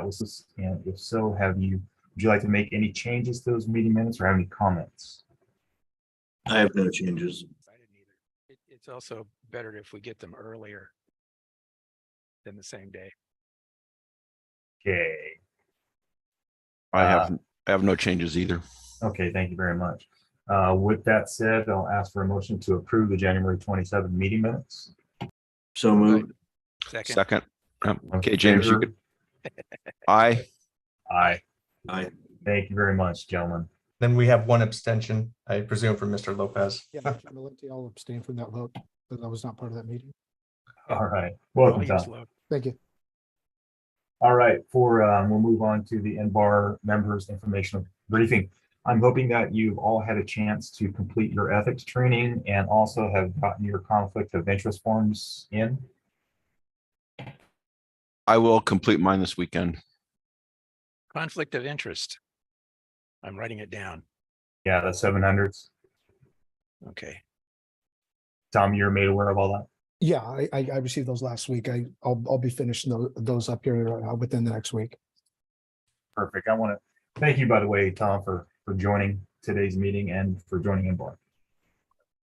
that was, and if so, would you like to make any changes to those meeting minutes or have any comments? I have no changes. I didn't either. It's also better if we get them earlier than the same day. Okay. I have no changes either. Okay, thank you very much. With that said, I'll ask for a motion to approve the January 27th meeting minutes. So moved. Second. Second. Yep. In Okay, James, you favor? could. Aye. Aye. Aye. Thank you very much, gentlemen. Then we have one abstention, I presume, from Mr. Lopez. Yeah, Mr. Malenti, I'll abstain from that vote, but I was not part of that meeting. All right. Well, Welcome, he was Tom. low. Thank you. All right, we'll move on to the NBAR members informational briefing. I'm hoping that you've all had a chance to complete your ethics training and also have gotten your conflict of interest forms in. I will complete mine this weekend. Conflict of interest. I'm writing it down. Yeah, the 700s. Okay. Tom, you're made aware of all that? Yeah, I received those last week. I'll be finishing those up here within the next week. Perfect. I want to thank you, by the way, Tom, for joining today's meeting and for joining NBAR.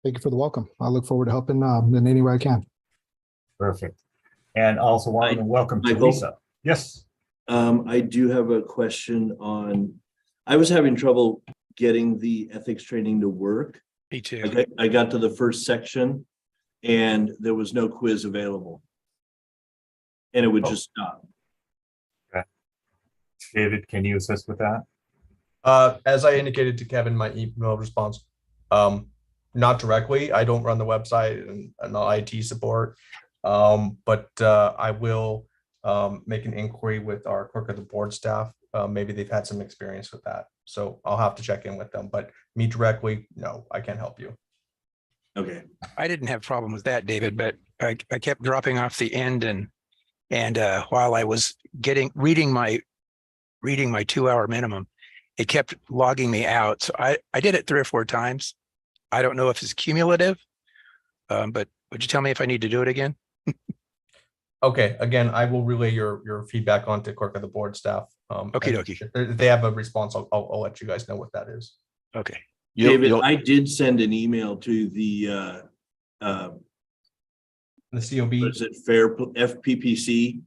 Thank you for the welcome. I look forward to helping in any way I can. Perfect. And also want to welcome Michael? Teresa. Yes. I do have a question on, I was having trouble getting the ethics training to work. Me too. Okay, I got to the first section and there was no quiz available. And it would just stop. David, can you assist with that? As I indicated to Kevin, my email response, not directly. I don't run the website and the IT support, but I will make an inquiry with our clerk of the board staff. Maybe they've had some experience with that, so I'll have to check in with them. But me directly, no, I can't help you. Okay, I didn't have a problem with that, David, but I kept dropping off the end and while I was reading my 2-hour minimum, it kept logging me out. So I did it 3 or 4 times. I don't know if it's cumulative, but would you tell me if I need to do it again? Okay, again, I will relay your feedback on to clerk of the board staff. Okie dokie. If they have a response, I'll let you guys know what that is. Okay. David, I did send an email to the The COB. is it fair FPPC?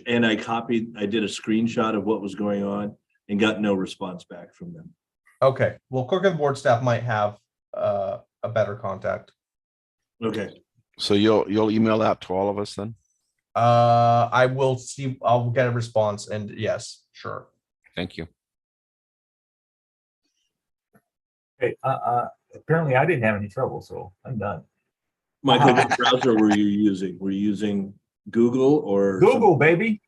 And I did a screenshot of what was going on and got no response back from them. Okay, well, clerk of the board staff might have a better contact. Okay, So you'll email that to all of us then? I will see. I'll get a response, and yes, sure. Thank you. Hey, apparently I didn't have any trouble, so I'm done. Michael, what browser were you using? Were you using Google or Google, baby.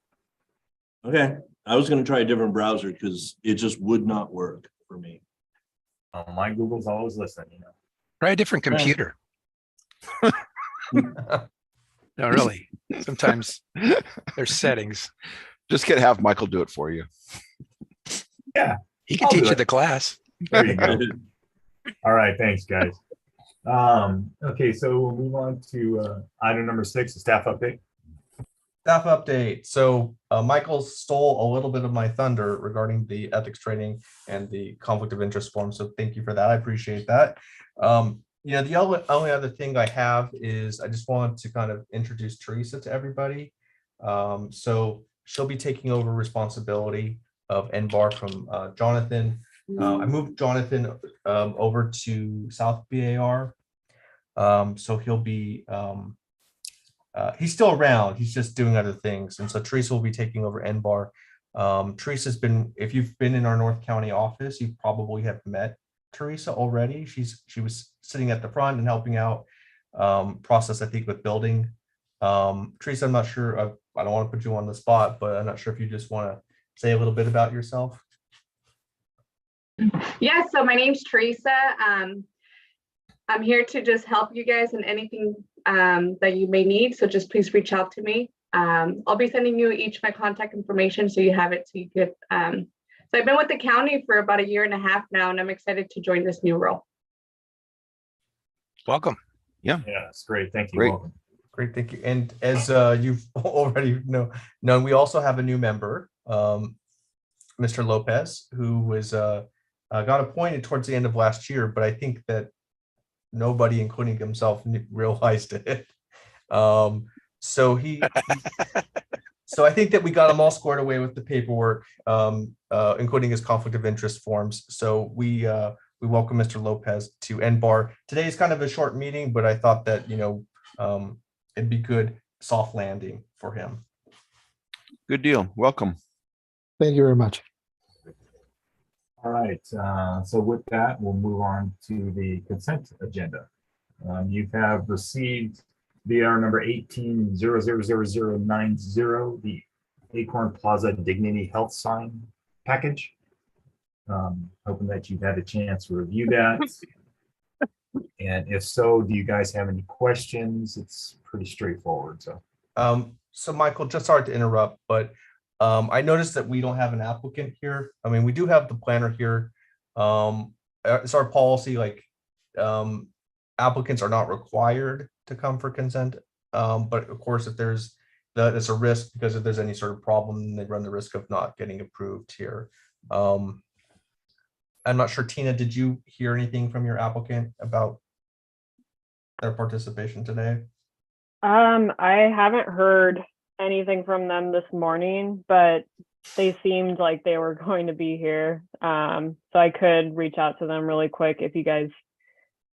Okay, I was going to try a different browser because it just would not work for me. Oh, my Google's always listening, you know. Try a different computer. No, really. Sometimes there's settings. Just have Michael do it for you. He can I'll do teach you it. the class. There you go. All right, thanks, guys. Okay, so we'll move on to item number 6, the staff update. Staff update. So Michael stole a little bit of my thunder regarding the ethics training and the conflict of interest form. So thank you for that. I appreciate that. The only other thing I have is I just wanted to kind of introduce Teresa to everybody. So she'll be taking over responsibility of NBAR from Jonathan. I moved Jonathan over to South BAR. So he'll be he's still around, he's just doing other things. And so Teresa will be taking over NBAR. Teresa's been, if you've been in our North County office, you probably have met Teresa already. She was sitting at the front and helping out process, I think, with building. Teresa, I'm not sure, I don't want to put you on the spot, but I'm not sure if you just want to say a little bit about yourself. Yeah, so my name's Teresa. I'm here to just help you guys in anything that you may need. So just please reach out to me. I'll be sending you each my contact information so you have it. So you could. So I've been with the county for about 1.5 years now, and I'm excited to join this new role. Welcome. Yeah, that's great. Thank you. Great. Welcome. Great, thank you. And as you've already known, we also have a new member, Mr. Lopez, who was got appointed towards the end of last year, but I think that nobody, including himself, realized it. So so I think that we got him all squared away with the paperwork, including his conflict of interest forms. So we welcome Mr. Lopez to NBAR. Today is kind of a short meeting, but I thought that, it'd be good soft landing for him. Good deal. Welcome. Thank you very much. All right, so with that, we'll move on to the consent agenda. You have received VR number 18000090, the Acorn Plaza Dignity Health Sign package. Hoping that you've had a chance to review that. And if so, do you guys have any questions? It's pretty straightforward, so. So Michael, just sorry to interrupt, but I noticed that we don't have an applicant here. I mean, we do have the planner here. It's our policy, like, applicants are not required to come for consent. But of course, if there's it's a risk, because if there's any sort of problem, they run the risk of not getting approved here. I'm not sure, Tina, did you hear anything from your applicant about their participation today? I haven't heard anything from them this morning, but they seemed like they were going to be here. So I could reach out to them really quick if you guys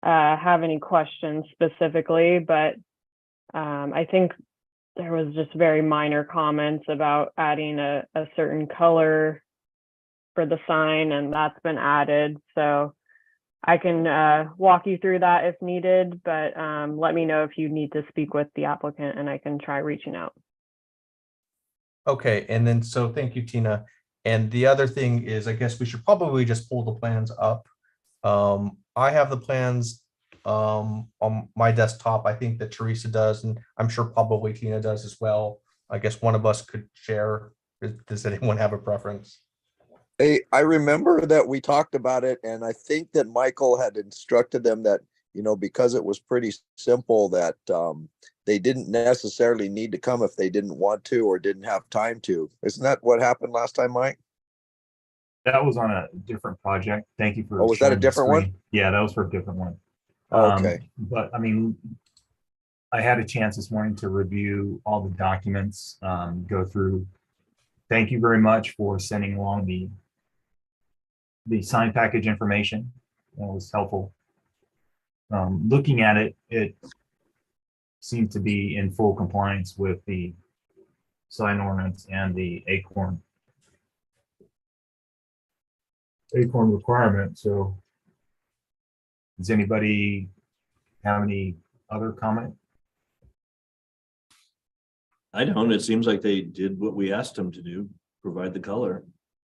have any questions specifically, but I think there was just very minor comments about adding a certain color for the sign, and that's been added. So I can walk you through that if needed, but let me know if you need to speak with the applicant and I can try reaching out. Okay, and then, so thank you, Tina. And the other thing is, I guess we should probably just pull the plans up. I have the plans on my desktop. I think that Teresa does, and I'm sure probably Tina does as well. I guess one of us could share. Does anyone have a preference? I remember that we talked about it, and I think that Michael had instructed them that, because it was pretty simple, that they didn't necessarily need to come if they didn't want to or didn't have time to. Isn't that what happened last time, Mike? That was on a different project. Thank you for. Oh, was that a sharing the different one? screen. Yeah, that was for a different one. Okay. But I mean, I had a chance this morning to review all the documents, go through. Thank you very much for sending along the sign package information. That was helpful. Looking at it, it seemed to be in full compliance with the sign ordinance and the Acorn requirement. So does anybody have any other comment? I don't. It seems like they did what we asked them to do, provide the color.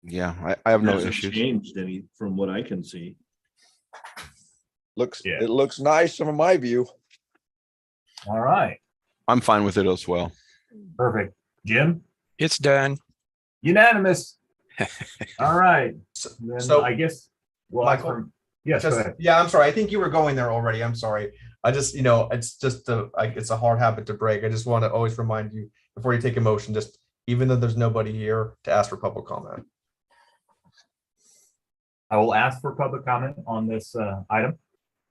Yeah, I have no Hasn't issues. changed any from what I can see. Looks, Yeah. it looks nice from my view. All right, I'm fine with it as well. perfect. Jim, It's done. unanimous. All right. Then So, I guess, well, Michael, yes, go ahead. yeah, I'm sorry. I think you were going there already. I'm sorry. I just, it's just it's a hard habit to break. I just want to always remind you before you take a motion, just even though there's nobody here, to ask for public comment. I will ask for public comment on this item.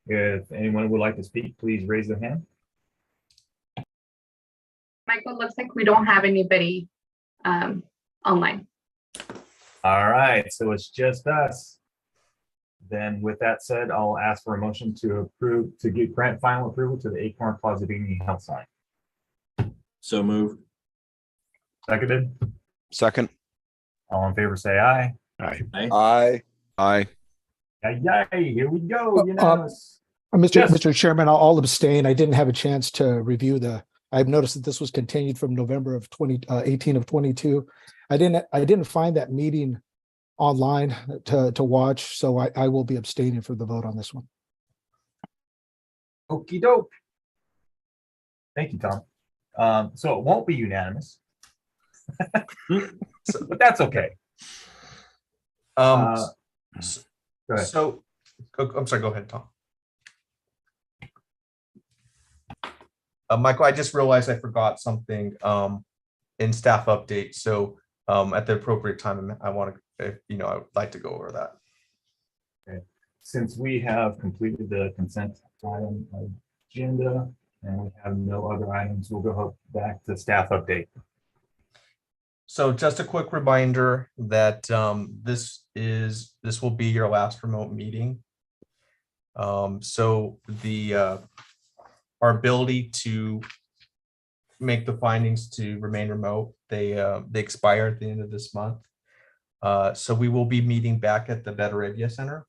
If anyone would like to speak, please raise their hand. Michael, looks like we don't have anybody online. All right, so it's just us. Then with that said, I'll ask for a motion to approve, to give grant final approval to the Acorn Plaza Dignity Health sign. So moved. Seconded. Second, All in favor, say aye. I, aye. Yay, here we go. Unanimous. Mr. Yes. Mr. Chairman, I'll abstain. I didn't have a chance to review I've noticed that this was continued from November of 2018 of 22. I didn't find that meeting online to watch, so I will be abstaining for the vote on this one. Okey doke. Thank you, Tom. So it won't be unanimous. But that's okay. Go ahead. So I'm sorry, go ahead, Tom. Michael, I just realized I forgot something in staff update. So at the appropriate time, I want to, I would like to go over that. Since we have completed the consent item agenda and we have no other items, we'll go back to staff update. So just a quick reminder that this will be your last remote meeting. So our ability to make the findings to remain remote, they expire at the end of this month. So we will be meeting back at the Betaravia Center,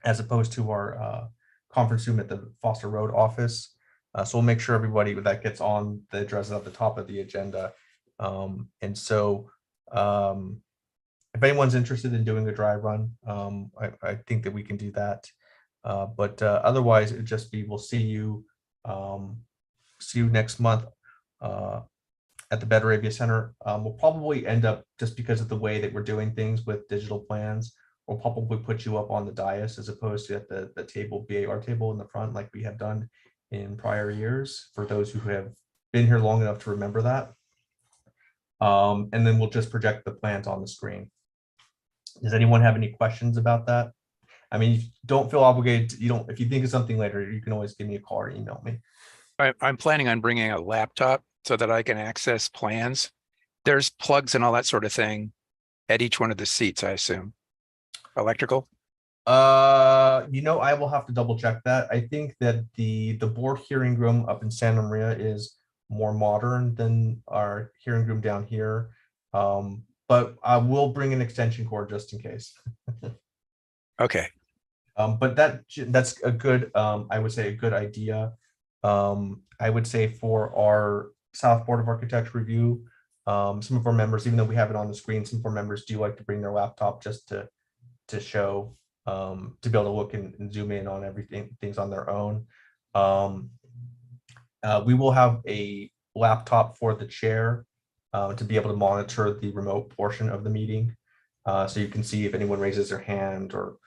as opposed to our conference room at the Foster Road office. So we'll make sure everybody that gets on the address at the top of the agenda. And so if anyone's interested in doing a dry run, I think that we can do that. But otherwise, it would just be, we'll see you next month at the Betaravia Center. We'll probably end up, just because of the way that we're doing things with digital plans, we'll probably put you up on the dais as opposed to at the table, BAR table in the front, like we have done in prior years, for those who have been here long enough to remember that. And then we'll just project the plans on the screen. Does anyone have any questions about that? I mean, don't feel obligated to, if you think of something later, you can always give me a call or email me. I'm planning on bringing a laptop so that I can access plans. There's plugs and all that sort of thing at each one of the seats, I assume. Electrical? I will have to double check that. I think that the board hearing room up in Santa Maria is more modern than our hearing room down here. But I will bring an extension cord just in case. Okay. But that's a good, I would say, a good idea. I would say for our South Board of Architecture review, some of our members, even though we have it on the screen, some of our members do like to bring their laptop just to show, to be able to look and zoom in on things on their own. We will have a laptop for the chair to be able to monitor the remote portion of the meeting. So you can see if anyone raises their hand, or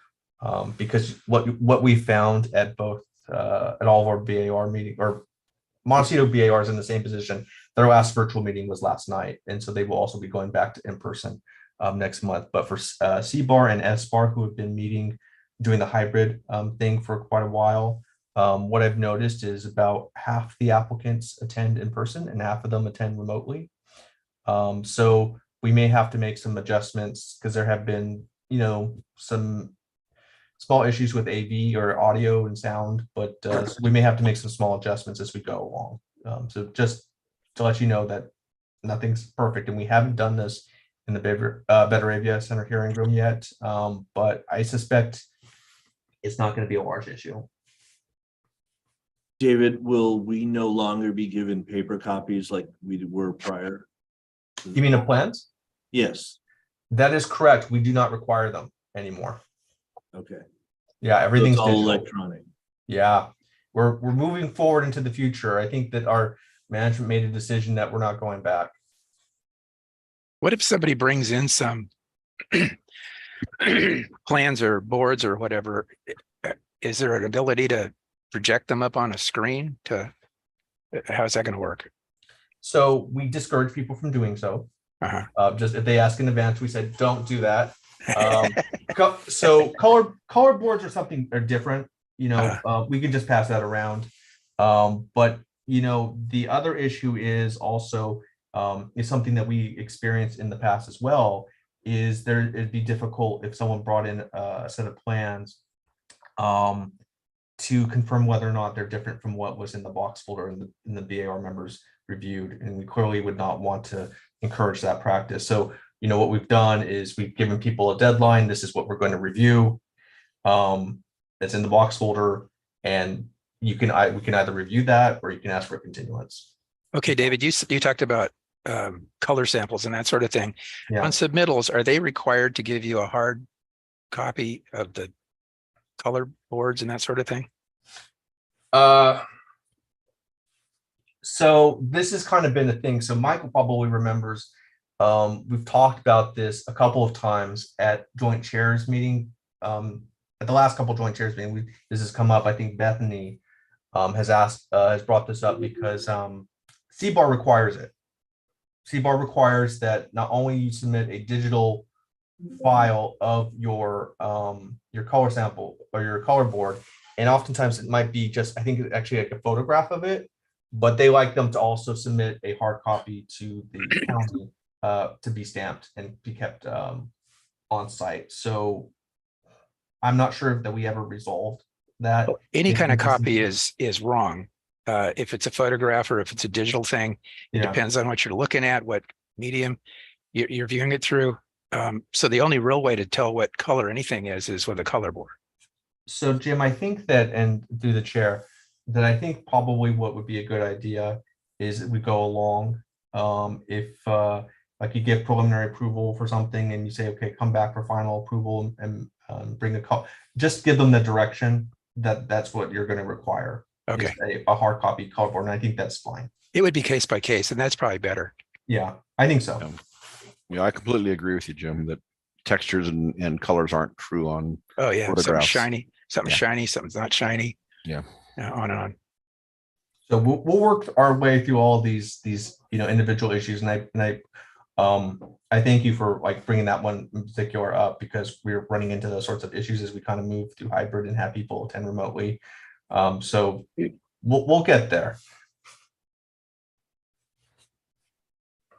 because what we found at both at all of our BAR meeting, or Montecito BAR is in the same position. Their last virtual meeting was last night, and so they will also be going back to in-person next month. But for CBAR and SBAR, who have been meeting, doing the hybrid thing for quite a while, what I've noticed is about half the applicants attend in person and half of them attend remotely. So we may have to make some adjustments, because there have been, some small issues with AV or audio and sound, but so we may have to make some small adjustments as we go along. So just to let you know that nothing's perfect, and we haven't done this in the Betaravia Center hearing room yet, but I suspect it's not going to be a large issue. David, will we no longer be given paper copies like we were prior? You mean the plans? Yes. That is correct. We do not require them anymore. Okay. Yeah, So everything's it's all digital. electronic. Yeah, we're moving forward into the future. I think that our management made a decision that we're not going back. What if somebody brings in some plans or boards or whatever? Is there an ability to project them up on a screen? How's that going to work? So we discourage people from doing so. Just if they ask in advance, we said, don't do that. So color boards or something are different, we can just pass that around. But the other issue is also is something that we experienced in the past as well, is it'd be difficult if someone brought in a set of plans to confirm whether or not they're different from what was in the box folder in the BAR members reviewed, and we clearly would not want to encourage that practice. So what we've done is we've given people a deadline. This is what we're going to review. It's in the box folder, and we can either review that or you can ask for a continuance. Okay, David, you talked about color samples and that sort of thing. Yeah. On submittals, are they required to give you a hard copy of the color boards and that sort of thing? So this has kind of been a thing. So Michael probably remembers, we've talked about this a couple of times at joint chairs meeting. At the last couple of joint chairs meeting, this has come up. I think Bethany has brought this up because CBAR requires it. CBAR requires that not only you submit a digital file of your color sample or your color board, and oftentimes it might be just, I think it's actually like a photograph of it, but they like them to also submit a hard copy to the county to be stamped and be kept on site. So I'm not sure that we ever resolved that. Any kind of It's just- copy is wrong. If it's a photograph or if it's a digital thing, it Yeah. depends on what you're looking at, what medium you're viewing it through. So the only real way to tell what color anything is with a color board. So Jim, I think that, and through the chair, that I think probably what would be a good idea is that we go along. If like you get preliminary approval for something and you say, okay, come back for final approval and bring a call, just give them the direction that that's what you're going to require. Okay. Is a hard copy color board, and I think that's fine. It would be case by case, and that's probably better. Yeah, I think so. Yeah. Yeah, I completely agree with you, Jim, that textures and colors aren't true on. Oh, yeah. Something's Photographs. shiny, something's Yeah. shiny, something's not shiny. Yeah. On and on. So we'll work our way through all these individual issues, and I thank you for like bringing that one in particular up, because we're running into those sorts of issues as we kind of move through hybrid and have people attend remotely. So we'll get there.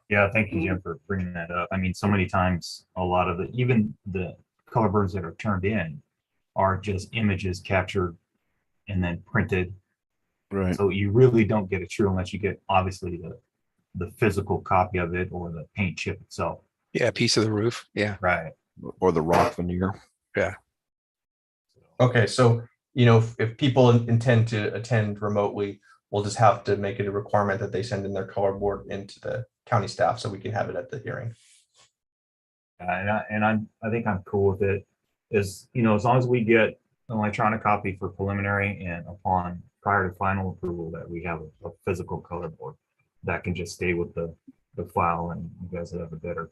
Yeah, thank you, Jim, for bringing that up. I mean, so many times, a lot of even the color boards that are turned in are just images captured and then printed. Right. So you really don't get it true unless you get obviously the physical copy of it or the paint chip itself. Yeah, a piece of the roof. Yeah. Right. Or the rock veneer. Okay, so if people intend to attend remotely, we'll just have to make it a requirement that they send in their color board into the county staff so we can have it at the hearing. I think I'm cool with it. As long as we get an electronic copy for preliminary and upon prior to final approval that we have a physical color board that can just stay with the file, and you guys have a better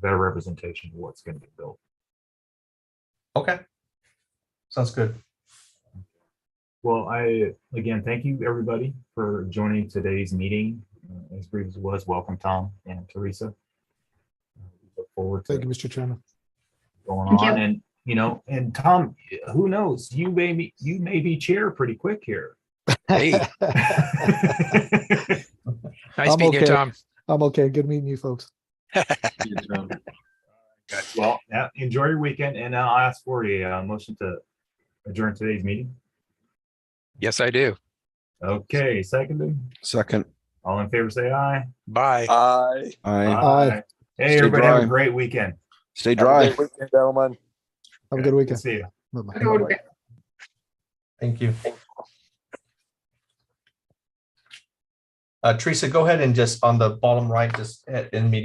representation of what's going to be built. Okay, sounds good. Well, again, thank you everybody for joining today's meeting. As brief as it was, welcome Tom and Teresa. We look forward to Thank you, Mr. Chairman. going Thank you. on, and and Tom, who knows, you may be chair pretty quick here. Hey, nice I'm meeting you, okay. Tom. I'm okay. Good meeting you folks. Well, enjoy your weekend, and I'll ask for a motion to adjourn today's meeting. Yes, I do. Okay, seconded. Second. All in favor, say aye. Bye. Aye. Aye. Hey, Stay everybody, have a dry. great weekend. Stay Have a dry. good weekend, gentlemen. Have a good weekend. See you. Bye-bye. Thank you. Teresa, go ahead and just on the bottom right, just in media.